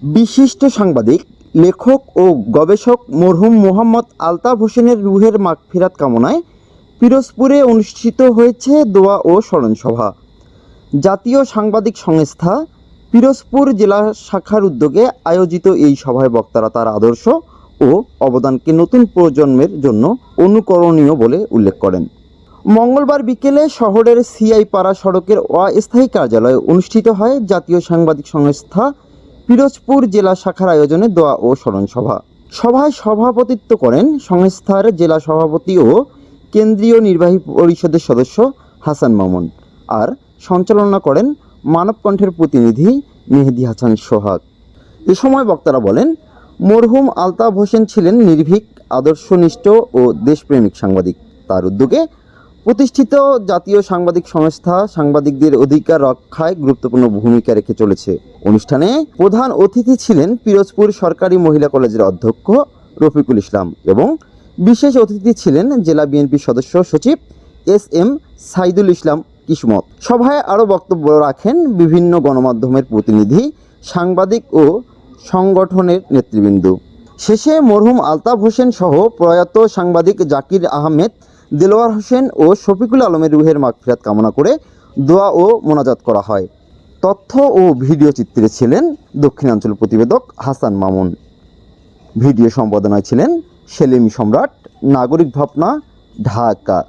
বিশিষ্ট সাংবাদিক, লেখক ও গবেষক মরহুম মোহাম্মদ আলতাফ হোসেনের রুহের মাগফিরাত কামনায় পিরোজপুরে অনুষ্ঠিত হয়েছে দোয়া ও স্মরণ সভা। জাতীয় সাংবাদিক সংস্থা পিরোজপুর জেলা শাখার উদ্যোগে আয়োজিত এই সভায় বক্তারা তার আদর্শ ও অবদানকে নতুন প্রজন্মের জন্য অনুকরণীয় বলে উল্লেখ করেন। মঙ্গলবার বিকেলে শহরের সিআই পাড়া সড়কের অস্থায়ী কার্যালয়ে অনুষ্ঠিত হয় জাতীয় সাংবাদিক সংস্থা পিরোজপুর জেলা শাখার আয়োজনে দোয়া ও স্মরণ সভা। সভায় সভাপতিত্ব করেন সংস্থার জেলা সভাপতি ও কেন্দ্রীয় নির্বাহী পরিষদের সদস্য হাসান মামুন, আর সঞ্চালনা করেন মানবকণ্ঠের প্রতিনিধি মেহেদী হাসান সোহাগ। এ সময় বক্তারা বলেন, মরহুম আলতাফ হোসেন ছিলেন নির্ভীক, আদর্শনিষ্ঠ ও দেশপ্রেমিক সাংবাদিক। তার উদ্যোগে প্রতিষ্ঠিত জাতীয় সাংবাদিক সংস্থা সাংবাদিকদের অধিকার রক্ষায় গুরুত্বপূর্ণ ভূমিকা রেখে চলেছে। অনুষ্ঠানে প্রধান অতিথি ছিলেন পিরোজপুর সরকারি মহিলা কলেজের অধ্যক্ষ রফিকুল ইসলাম এবং বিশেষ অতিথি ছিলেন জেলা বিএনপির সদস্য সচিব এস.এম. সাইদুল ইসলাম কিসমত। সভায় আরও বক্তব্য রাখেন বিভিন্ন গণমাধ্যমের প্রতিনিধি, সাংবাদিক ও সংগঠনের নেতৃবৃন্দ। শেষে মরহুম আলতাফ হোসেন সহ প্রয়াত সাংবাদিক জাকির আহমেদ, দেলোয়ার হোসেন ও শফিকুল আলমের রুহের মাগফিরাত কামনা করে দোয়া ও মোনাজাত করা হয়। তথ্য ও ভিডিও চিত্রে ছিলেন দক্ষিণাঞ্চল প্রতিবেদক হাসান মামুন। ভিডিও সম্পাদনায় ছিলেন সেলিম সম্রাট, নাগরিক ভাবনা, ঢাকা।